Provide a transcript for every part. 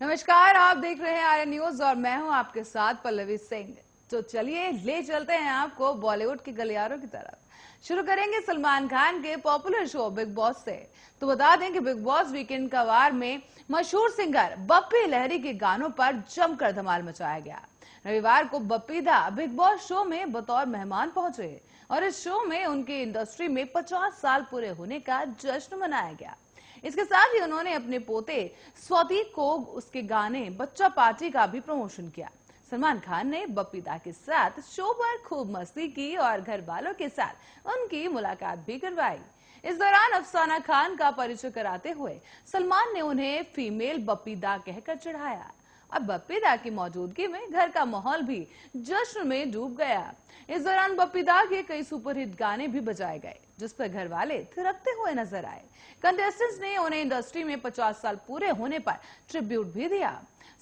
नमस्कार, आप देख रहे हैं आर्यन न्यूज और मैं हूं आपके साथ पल्लवी सिंह। तो चलिए ले चलते हैं आपको बॉलीवुड के गलियारों की तरफ। शुरू करेंगे सलमान खान के पॉपुलर शो बिग बॉस से। तो बता दें कि बिग बॉस वीकेंड का वार में मशहूर सिंगर बप्पी लहरी के गानों पर जमकर धमाल मचाया गया। रविवार को बप्पी दा बिग बॉस शो में बतौर मेहमान पहुंचे और इस शो में उनकी इंडस्ट्री में 50 साल पूरे होने का जश्न मनाया गया। इसके साथ ही उन्होंने अपने पोते स्वतीक को उसके गाने बच्चा पार्टी का भी प्रमोशन किया। सलमान खान ने बप्पी दा के साथ शो पर खूब मस्ती की और घर वालों के साथ उनकी मुलाकात भी करवाई। इस दौरान अफसाना खान का परिचय कराते हुए सलमान ने उन्हें फीमेल बप्पी दा कहकर चिढ़ाया। अब बप्पी दा की मौजूदगी में घर का माहौल भी जश्न में डूब गया। इस दौरान बप्पी दा के कई सुपरहिट गाने भी बजाए गए, जिस पर घर वाले थिरकते हुए नजर आए। कंटेस्टेंट्स ने उन्हें इंडस्ट्री में 50 साल पूरे होने पर ट्रिब्यूट भी दिया।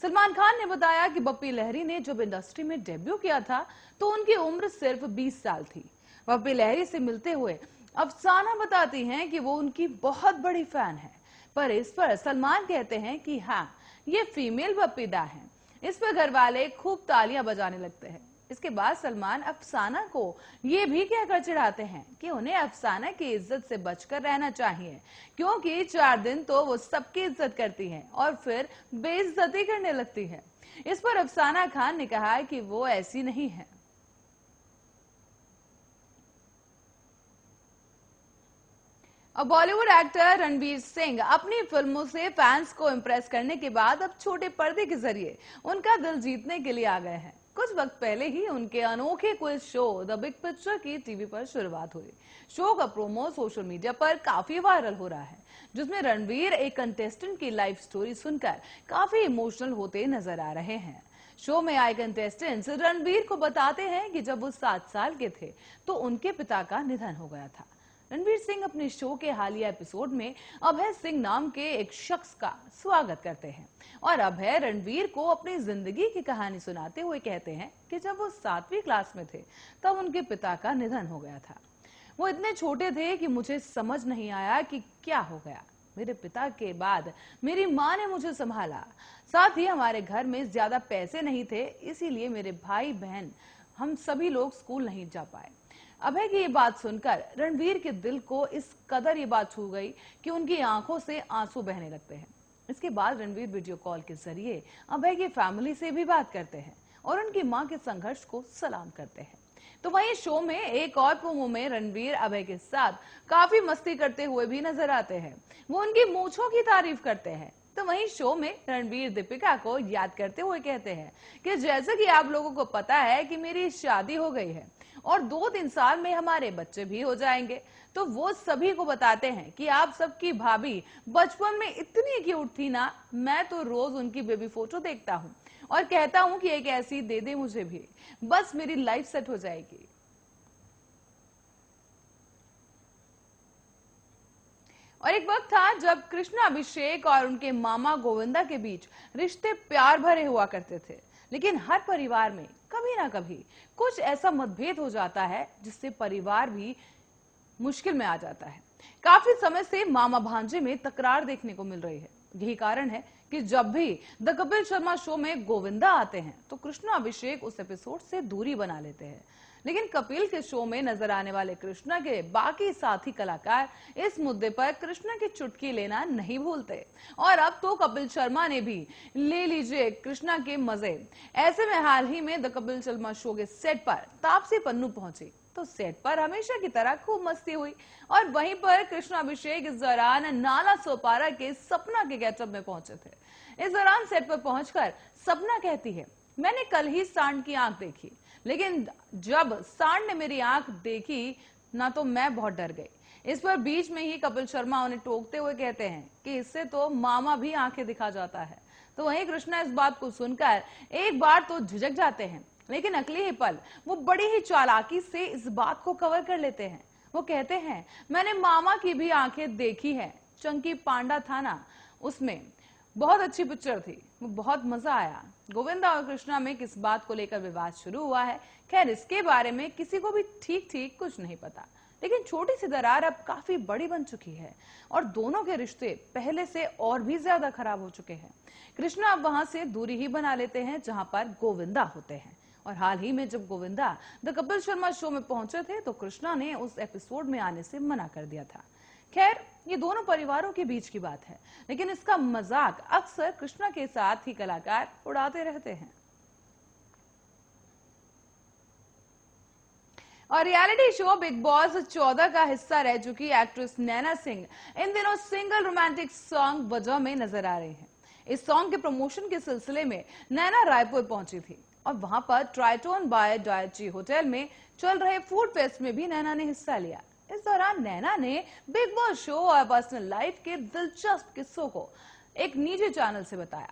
सलमान खान ने बताया कि बप्पी लहरी ने जब इंडस्ट्री में डेब्यू किया था तो उनकी उम्र सिर्फ 20 साल थी। बप्पी लहरी से मिलते हुए अफसाना बताती हैं कि वो उनकी बहुत बड़ी फैन है, पर इस पर सलमान कहते हैं कि हाँ, ये फीमेल बप्पी दा है। इस पर घर वाले खूब तालियां बजाने लगते हैं। इसके बाद सलमान अफसाना को ये भी कहकर चिढ़ाते हैं कि उन्हें अफसाना की इज्जत से बचकर रहना चाहिए, क्योंकि 4 दिन तो वो सबकी इज्जत करती हैं और फिर बेइज्जती करने लगती है। इस पर अफसाना खान ने कहा कि वो ऐसी नहीं है। अब बॉलीवुड एक्टर रणवीर सिंह अपनी फिल्मों से फैंस को इम्प्रेस करने के बाद अब छोटे पर्दे के जरिए उनका दिल जीतने के लिए आ गए हैं। कुछ वक्त पहले ही उनके अनोखे quiz show the big picture की टीवी पर शुरुआत हुई। शो का प्रोमो सोशल मीडिया पर काफी वायरल हो रहा है, जिसमें रणवीर एक कंटेस्टेंट की लाइफ स्टोरी सुनकर काफी इमोशनल होते नजर आ रहे हैं। शो में आए कंटेस्टेंट्स रणवीर को बताते हैं कि जब वो 7 साल के थे तो उनके पिता का निधन हो गया था। रणवीर सिंह अपने शो के हालिया एपिसोड में अभय सिंह नाम के एक शख्स का स्वागत करते हैं और अभय रणवीर को अपनी जिंदगी की कहानी सुनाते हुए कहते हैं कि जब वो 7वीं क्लास में थे तब उनके पिता का निधन हो गया था। वो इतने छोटे थे कि मुझे समझ नहीं आया कि क्या हो गया। मेरे पिता के बाद मेरी माँ ने मुझे संभाला। साथ ही हमारे घर में ज्यादा पैसे नहीं थे, इसीलिए मेरे भाई बहन हम सभी लोग स्कूल नहीं जा पाए। अभय की ये बात सुनकर रणवीर के दिल को इस कदर ये बात छू गई कि उनकी आंखों से आंसू बहने लगते हैं। इसके बाद रणवीर वीडियो कॉल के जरिए अभय की फैमिली से भी बात करते हैं और उनकी मां के संघर्ष को सलाम करते हैं। तो वहीं शो में एक और प्रोमो में रणवीर अभय के साथ काफी मस्ती करते हुए भी नजर आते हैं। वो उनकी मूंछों की तारीफ करते हैं। तो वहीं शो में रणवीर दीपिका को याद करते हुए कहते हैं कि जैसे कि आप लोगों को पता है कि मेरी शादी हो गई है और 2-3 साल में हमारे बच्चे भी हो जाएंगे, तो वो सभी को बताते हैं कि आप सबकी भाभी बचपन में इतनी क्यूट थी ना, मैं तो रोज उनकी बेबी फोटो देखता हूँ और कहता हूँ कि एक ऐसी दे दे मुझे भी, बस मेरी लाइफ सेट हो जाएगी। और एक वक्त था जब कृष्णा अभिषेक और उनके मामा गोविंदा के बीच रिश्ते प्यार भरे हुआ करते थे, लेकिन हर परिवार में कभी ना कभी कुछ ऐसा मतभेद हो जाता है जिससे परिवार भी मुश्किल में आ जाता है। काफी समय से मामा भांजे में तकरार देखने को मिल रही है। यही कारण है कि जब भी द कपिल शर्मा शो में गोविंदा आते हैं तो कृष्णा अभिषेक उस एपिसोड से दूरी बना लेते हैं, लेकिन कपिल के शो में नजर आने वाले कृष्णा के बाकी साथी कलाकार इस मुद्दे पर कृष्णा की चुटकी लेना नहीं भूलते। और अब तो कपिल शर्मा ने भी ले लीजिए कृष्णा के मजे। ऐसे में हाल ही में द कपिल शर्मा शो के सेट पर तापसी पन्नू पहुंची तो सेट पर हमेशा की तरह खूब मस्ती हुई और वहीं पर कृष्णा अभिषेक इस दौरान नाला सोपारा के सपना के गेटअप में पहुंचे थे। इस दौरान सेट पर पहुंचकर सपना कहती है, मैंने कल ही सांड की आंख देखी, लेकिन जब सांड ने मेरी आंख देखी ना तो मैं बहुत डर गई। इस पर बीच में ही कपिल शर्मा उन्हें टोकते हुए कहते हैं कि इससे तो मामा भी आंखें दिखा जाता है। तो वहीं कृष्णा इस बात को सुनकर एक बार तो झिझक जाते हैं, लेकिन अगले ही पल वो बड़ी ही चालाकी से इस बात को कवर कर लेते हैं। वो कहते हैं, मैंने मामा की भी आंखें देखी है, चंकी पांडा था ना, उसमें बहुत अच्छी पिक्चर थी, वो बहुत मजा आया। गोविंदा और कृष्णा में किस बात को लेकर विवाद शुरू हुआ है, खैर इसके बारे में किसी को भी ठीक ठीक कुछ नहीं पता, लेकिन छोटी सी दरार अब काफी बड़ी बन चुकी है और दोनों के रिश्ते पहले से और भी ज्यादा खराब हो चुके हैं। कृष्णा अब वहां से दूरी ही बना लेते हैं जहां पर गोविंदा होते हैं। और हाल ही में जब गोविंदा द कपिल शर्मा शो में पहुंचे थे तो कृष्णा ने उस एपिसोड में आने से मना कर दिया था। खैर, ये दोनों परिवारों के बीच की बात है, लेकिन इसका मजाक अक्सर कृष्णा के साथ ही कलाकार उड़ाते रहते हैं। और रियलिटी शो बिग बॉस 14 का हिस्सा रह चुकी एक्ट्रेस नैना सिंह इन दिनों सिंगल रोमांटिक सॉन्ग वजह में नजर आ रही हैं। इस सॉन्ग के प्रमोशन के सिलसिले में नैना रायपुर पहुंची थी और वहां पर ट्राइटोन बाय डायची होटल में चल रहे फूड फेस्ट में भी नैना ने हिस्सा लिया। इस दौरान नैना ने बिग बॉस शो और पर्सनल लाइफ के दिलचस्प किस्सों को एक निजी चैनल से बताया।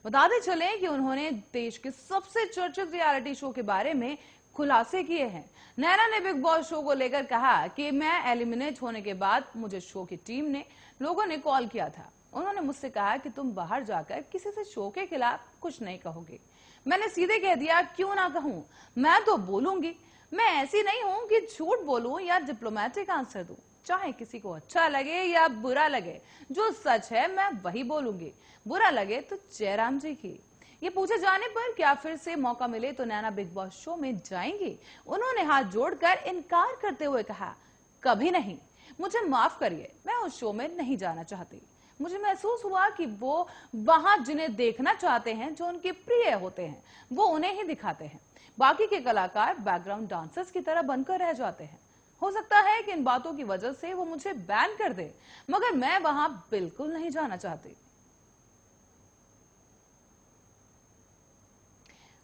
बताते चले कि उन्होंने देश के सबसे चर्चित रियलिटी शो के बारे में खुलासे किए हैं। नैना ने बिग बॉस शो को लेकर कहा कि मैं एलिमिनेट होने के बाद मुझे शो की टीम ने लोगों ने कॉल किया था। उन्होंने मुझसे कहा कि तुम बाहर जाकर किसी से शो के खिलाफ कुछ नहीं कहोगे। मैंने सीधे कह दिया क्यों ना कहूं, मैं तो बोलूंगी। मैं ऐसी नहीं हूं कि झूठ बोलूं या डिप्लोमेटिक आंसर दूं। चाहे किसी को अच्छा लगे या बुरा लगे, जो सच है मैं वही बोलूंगी। बुरा लगे तो जयराम जी की। ये पूछे जाने पर क्या फिर से मौका मिले तो नैना बिग बॉस शो में जाएंगी, उन्होंने हाथ जोड़कर इनकार करते हुए कहा, कभी नहीं, मुझे माफ करिए, मैं उस शो में नहीं जाना चाहती। मुझे महसूस हुआ कि वो वहां जिन्हें देखना चाहते हैं, जो उनके प्रिय होते हैं, वो उन्हें ही दिखाते हैं। बाकी के कलाकार बैकग्राउंड डांसर्स की तरह बनकर रह जाते हैं। हो सकता है कि इन बातों की वजह से वो मुझे बैन कर दे, मगर मैं वहां बिल्कुल नहीं जाना चाहती।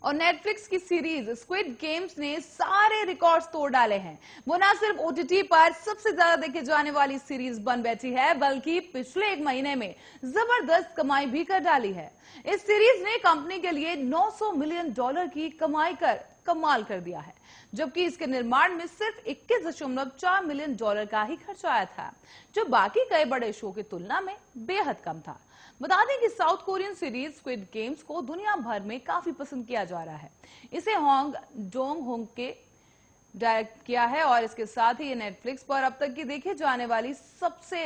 और नेटफ्लिक्स की सीरीज स्क्विड गेम्स ने सारे रिकॉर्ड्स तोड़ डाले हैं। वो न सिर्फ ओटीटी पर सबसे ज्यादा देखे जाने वाली सीरीज बन बैठी है, बल्कि पिछले एक महीने में जबरदस्त कमाई भी कर डाली है। इस सीरीज ने कंपनी के लिए $900 मिलियन की कमाई कर कमाल कर दिया है, जबकि इसके निर्माण में सिर्फ $21.4 मिलियन का ही खर्च आया था, जो बाकी कई बड़े शो की तुलना में बेहद कम था। बता दें कि south Korean series squid games को दुनिया भर में काफी पसंद किया जा रहा है। इसे होंग जोंग होंग के डायरेक्ट किया है और इसके साथ ही ये नेटफ्लिक्स पर अब तक की देखी जाने वाली सबसे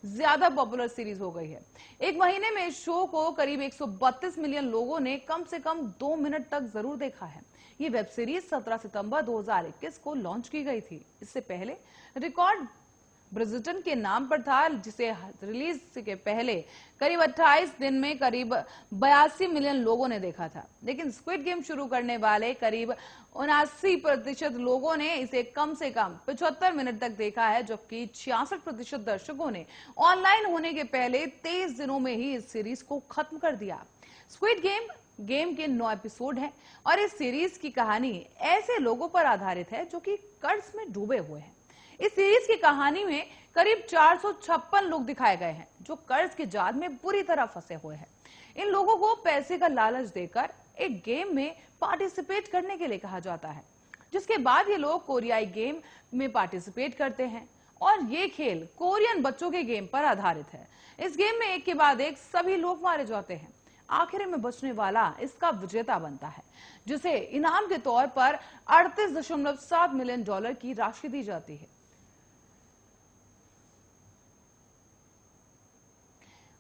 ज्यादा पॉपुलर सीरीज हो गई है। एक महीने में इस शो को करीब 132 मिलियन लोगों ने कम से कम 2 मिनट तक जरूर देखा है। ये वेब सीरीज 17 सितंबर 2021 को लॉन्च की गई थी। इससे पहले रिकॉर्ड ब्रिजटन के नाम पर था, जिसे रिलीज के पहले करीब 28 दिन में करीब 82 मिलियन लोगों ने देखा था। लेकिन स्क्विड गेम शुरू करने वाले करीब 79% लोगों ने इसे कम से कम 75 मिनट तक देखा है, जबकि 66% दर्शकों ने ऑनलाइन होने के पहले 23 दिनों में ही इस सीरीज को खत्म कर दिया। स्क्विड गेम के 9 एपिसोड हैं और इस सीरीज की कहानी ऐसे लोगों पर आधारित है जो कि कर्ज में डूबे हुए हैं। इस सीरीज की कहानी में करीब 456 लोग दिखाए गए हैं जो कर्ज के जाल में बुरी तरह फंसे हुए हैं। इन लोगों को पैसे का लालच देकर एक गेम में पार्टिसिपेट करने के लिए कहा जाता है, जिसके बाद ये लोग कोरियाई गेम में पार्टिसिपेट करते हैं और ये खेल कोरियन बच्चों के गेम पर आधारित है। इस गेम में एक के बाद एक सभी लोग मारे जाते हैं। आखिर में बचने वाला इसका विजेता बनता है, जिसे इनाम के तौर पर $38.7 मिलियन की राशि दी जाती है।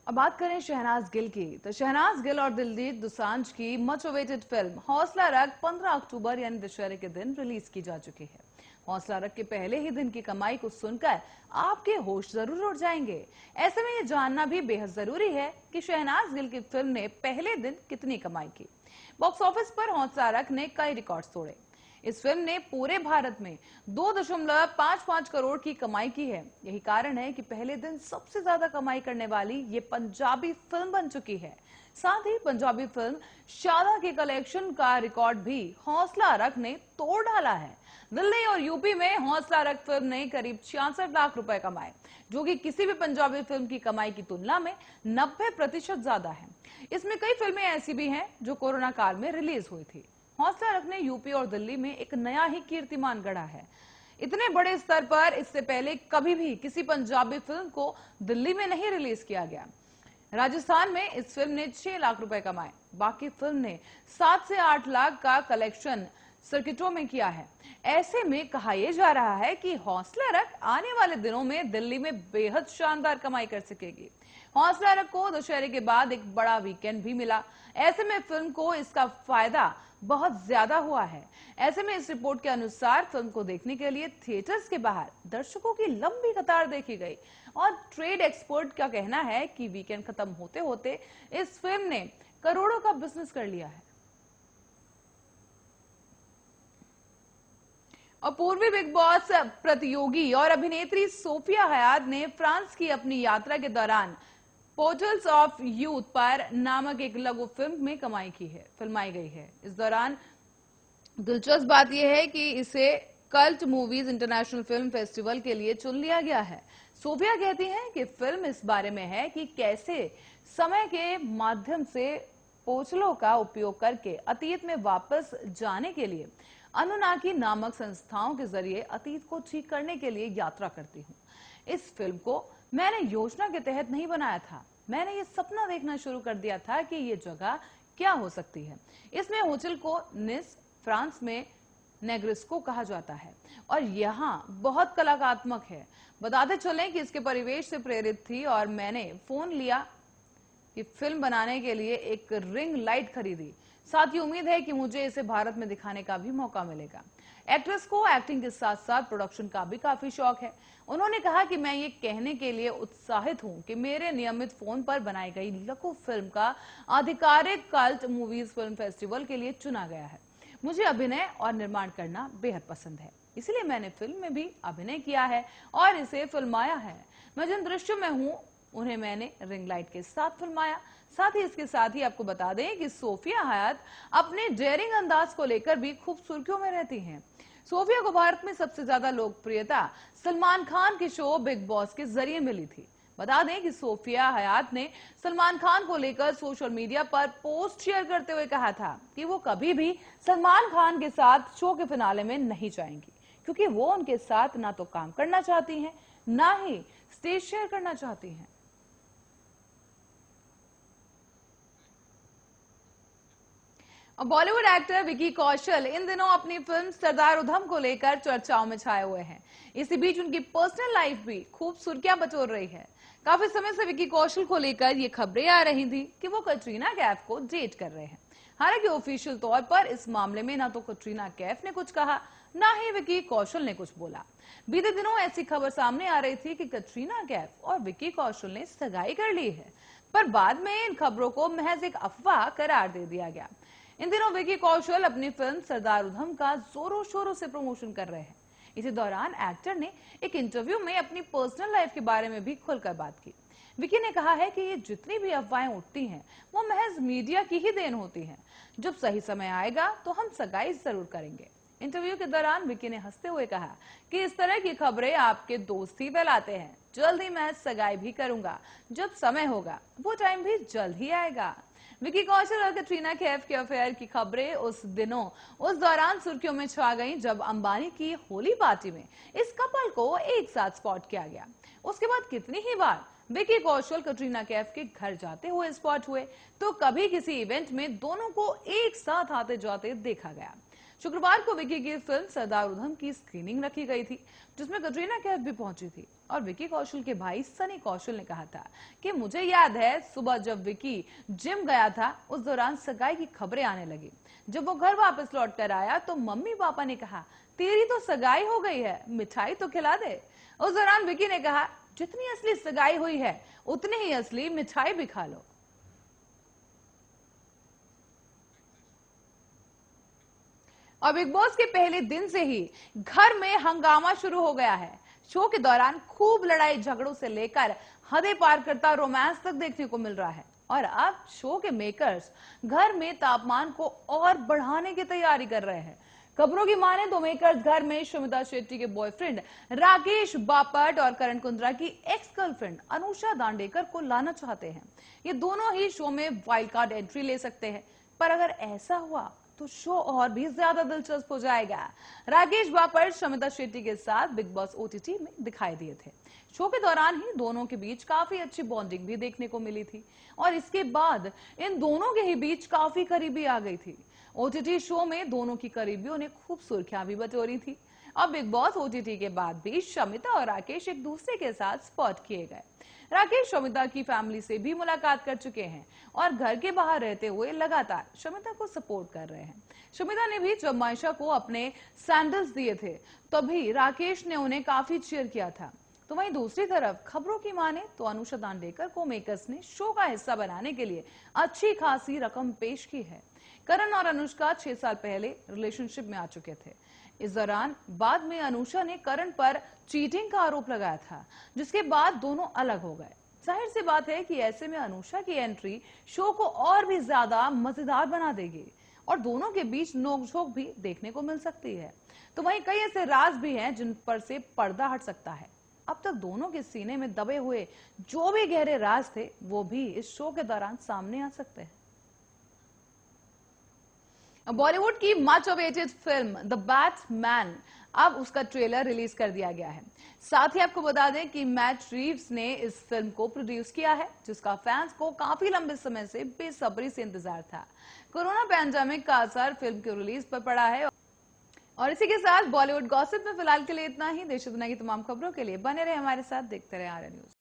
अब बात करें शहनाज गिल की, तो शहनाज गिल और दिलजीत दोसांझ की मच अवेटेड फिल्म हौसला रख 15 अक्टूबर यानी दशहरे के दिन रिलीज की जा चुकी है। हौसला रख के पहले ही दिन की कमाई को सुनकर आपके होश जरूर उड़ जाएंगे। ऐसे में ये जानना भी बेहद जरूरी है कि शहनाज गिल की फिल्म ने पहले दिन कितनी कमाई की। बॉक्स ऑफिस पर हौसला रख ने कई रिकॉर्ड तोड़े। इस फिल्म ने पूरे भारत में 2.55 करोड़ की कमाई की है। यही कारण है कि पहले दिन सबसे ज्यादा कमाई करने वाली ये पंजाबी फिल्म बन चुकी है। साथ ही पंजाबी फिल्म शादा के कलेक्शन का रिकॉर्ड भी हौसला रख ने तोड़ डाला है। दिल्ली और यूपी में हौसला रख फिल्म ने करीब 66 लाख रुपए कमाए, जो कि किसी भी पंजाबी फिल्म की कमाई की तुलना में 90% ज्यादा है। इसमें कई फिल्में ऐसी भी हैं जो कोरोना काल में रिलीज हुई थी। हौसला रख ने यूपी और दिल्ली में एक नया ही कीर्तिमान गढ़ा है। इतने बड़े स्तर पर इससे पहले कभी भी किसी पंजाबी फिल्म को दिल्ली में नहीं रिलीज किया गया। राजस्थान में इस फिल्म ने 6 लाख रुपए कमाए। बाकी फिल्म ने 7 से 8 लाख का कलेक्शन सर्किटों में किया है। ऐसे में कहा यह जा रहा है कि हौसला रख आने वाले दिनों में दिल्ली में बेहद शानदार कमाई कर सकेगी। हौसला रख को दशहरे के बाद एक बड़ा वीकेंड भी मिला। ऐसे में फिल्म को इसका फायदा बहुत ज्यादा हुआ है। ऐसे में इस रिपोर्ट के अनुसार फिल्म को देखने के लिए थिएटर्स के बाहर दर्शकों की लंबी कतार देखी गई और ट्रेड एक्सपर्ट का कहना है कि वीकेंड खत्म होते होते इस फिल्म ने करोड़ों का बिजनेस कर लिया है। और पूर्वी बिग बॉस प्रतियोगी और अभिनेत्री सोफिया हयात ने फ्रांस की अपनी यात्रा के दौरान पोर्टल्स ऑफ यूथ पर नामक एक लघु फिल्म में फिल्माई गई है। इस दौरान दिलचस्प बात यह है कि इसे cult movies international film festival के लिए चुन लिया गया है। सोफिया कहती हैं कि फिल्म इस बारे में है कि कैसे समय के माध्यम से पोर्टलों का उपयोग करके अतीत में वापस जाने के लिए अनुनाकी नामक संस्थाओं के जरिए अतीत को ठीक करने के लिए यात्रा करती हूँ। इस फिल्म को मैंने योजना के तहत नहीं बनाया था। मैंने ये सपना देखना शुरू कर दिया था कि ये जगह क्या हो सकती है। इसमें होटल को निस फ्रांस में नेग्रिस्को कहा जाता है और यहाँ बहुत कलात्मक है। बताते चलें कि इसके परिवेश से प्रेरित थी और मैंने फोन लिया कि फिल्म बनाने के लिए एक रिंग लाइट खरीदी। साथ ही उम्मीद है कि मुझे इसे भारत में दिखाने का भी मौका मिलेगा। एक्ट्रेस को एक्टिंग के साथ साथ प्रोडक्शन का भी काफी शौक है। उन्होंने कहा कि मैं ये कहने के लिए उत्साहित हूं कि मेरे नियमित फोन पर बनाई गई लघु फिल्म का आधिकारिक कल्ट मूवीज फिल्म फेस्टिवल के लिए चुना गया है। मुझे अभिनय और निर्माण करना बेहद पसंद है, इसलिए मैंने फिल्म में भी अभिनय किया है और इसे फिल्माया है। मैं जिन दृश्यों में हूँ उन्हें मैंने रिंग लाइट के साथ फिल्माया। साथ ही इसके साथ ही आपको बता दें कि सोफिया हयात अपने डेयरिंग अंदाज को लेकर भी खूब सुर्खियों में रहती हैं। सोफिया को भारत में सबसे ज्यादा लोकप्रियता सलमान खान के शो बिग बॉस के जरिए मिली थी। बता दें कि सोफिया हयात ने सलमान खान को लेकर सोशल मीडिया पर पोस्ट शेयर करते हुए कहा था कि वो कभी भी सलमान खान के साथ शो के फिनाले में नहीं जाएंगी, क्योंकि वो उनके साथ ना तो काम करना चाहती हैं, ना ही स्टेज शेयर करना चाहती हैं। बॉलीवुड एक्टर विकी कौशल इन दिनों अपनी फिल्म सरदार उधम को लेकर चर्चाओं में छाए हुए हैं। इसी बीच उनकी पर्सनल लाइफ भी खूब सुर्खियां बटोर रही है। काफी समय से विकी कौशल को लेकर ये खबरें आ रही थी कि वो कटरीना कैफ को डेट कर रहे हैं। हालांकि ऑफिशियल तौर पर इस मामले में ना तो कटरीना कैफ ने कुछ कहा, ना ही विकी कौशल ने कुछ बोला। बीते दिनों ऐसी खबर सामने आ रही थी कि कटरीना कैफ और विकी कौशल ने सगाई कर ली है, पर बाद में इन खबरों को महज एक अफवाह करार दे दिया गया। इन दिनों विकी कौशल अपनी फिल्म सरदार उधम का जोरों शोरों से प्रमोशन कर रहे हैं। इसी दौरान एक्टर ने एक इंटरव्यू में अपनी पर्सनल लाइफ के बारे में भी खुलकर बात की। विकी ने कहा है कि ये जितनी भी अफवाहें उठती हैं वो महज मीडिया की ही देन होती हैं। जब सही समय आएगा तो हम सगाई जरूर करेंगे। इंटरव्यू के दौरान विकी ने हंसते हुए कहा कि इस तरह की खबरें आपके दोस्त ही फैलाते हैं। जल्द ही मैं सगाई भी करूंगा, जब समय होगा वो टाइम भी जल्द ही आएगा। विकी कौशल और कटरीना कैफ के अफेयर की खबरें उस दौरान सुर्खियों में छा गईं जब अंबानी की होली पार्टी में इस कपल को एक साथ स्पॉट किया गया। उसके बाद कितनी ही बार विकी कौशल कटरीना कैफ के घर जाते हुए स्पॉट हुए, तो कभी किसी इवेंट में दोनों को एक साथ आते जाते देखा गया। शुक्रवार को विकी की फिल्म सरदार उधम की स्क्रीनिंग रखी गई थी, जिसमें कटरीना कैफ भी पहुंची थी और विकी कौशल के भाई सनी कौशल ने कहा था कि मुझे याद है सुबह जब विकी जिम गया था उस दौरान सगाई की खबरें आने लगी। जब वो घर वापस लौट कर आया तो मम्मी पापा ने कहा तेरी तो सगाई हो गई है, मिठाई तो खिला दे। उस दौरान विकी ने कहा जितनी असली सगाई हुई है उतनी ही असली मिठाई भी खा लो। और बिग बॉस के पहले दिन से ही घर में हंगामा शुरू हो गया है। शो के दौरान खूब लड़ाई झगड़ों से लेकर हदें पार करता रोमांस तक देखने को मिल रहा है और अब शो के मेकर्स घर में तापमान को और बढ़ाने की तैयारी कर रहे हैं। खबरों की माने तो मेकर्स घर में शमिता शेट्टी के बॉयफ्रेंड राकेश बापट और करण कुंद्रा की एक्स गर्लफ्रेंड अनुषा दांडेकर को लाना चाहते हैं। ये दोनों ही शो में वाइल्ड कार्ड एंट्री ले सकते हैं, पर अगर ऐसा हुआ तो शो और भी ज्यादा दिलचस्प हो जाएगा। राकेश बापट शमिता शेट्टी के साथ बिग बॉस ओटीटी में दिखाई दिए थे। शो के दौरान ही दोनों के बीच काफी अच्छी बॉन्डिंग भी देखने को मिली थी और इसके बाद इन दोनों के ही बीच काफी करीबी आ गई थी। ओटीटी शो में दोनों की करीबियों ने खूब सुर्खियां भी बटोरी थी। अब बिग बॉस ओटीटी के बाद भी शमिता और राकेश एक दूसरे के साथ स्पॉट किए गए। राकेश शमिता की फैमिली से भी मुलाकात कर चुके हैं और घर के बाहर रहते हुए लगातार शमिता को सपोर्ट कर रहे हैं। शमिता ने भी जब मायशा को अपने सैंडल्स दिए थे तभी राकेश ने उन्हें काफी चीयर किया था। तो वहीं दूसरी तरफ खबरों की माने तो अनुषा दांडेकर को मेकर्स ने शो का हिस्सा बनाने के लिए अच्छी खासी रकम पेश की है। करण और अनुष्का 6 साल पहले रिलेशनशिप में आ चुके थे। इस दौरान बाद में अनुषा ने करण पर चीटिंग का आरोप लगाया था, जिसके बाद दोनों अलग हो गए। जाहिर सी बात है कि ऐसे में अनुषा की एंट्री शो को और भी ज्यादा मजेदार बना देगी और दोनों के बीच नोकझोंक भी देखने को मिल सकती है। तो वहीं कई ऐसे राज भी हैं जिन पर से पर्दा हट सकता है। अब तक दोनों के सीने में दबे हुए जो भी गहरे राज थे वो भी इस शो के दौरान सामने आ सकते हैं। बॉलीवुड की much awaited film the Batman अब उसका ट्रेलर रिलीज कर दिया गया है। साथ ही आपको बता दें कि मैट रीव्स ने इस फिल्म को प्रोड्यूस किया है, जिसका फैंस को काफी लंबे समय से बेसब्री से इंतजार था। कोरोना पैंडेमिक का असर फिल्म के रिलीज पर पड़ा है। और इसी के साथ बॉलीवुड गॉसिप में फिलहाल के लिए इतना ही। देश दुनिया की तमाम खबरों के लिए बने रहे हमारे साथ, देखते रहे आर्या न्यूज।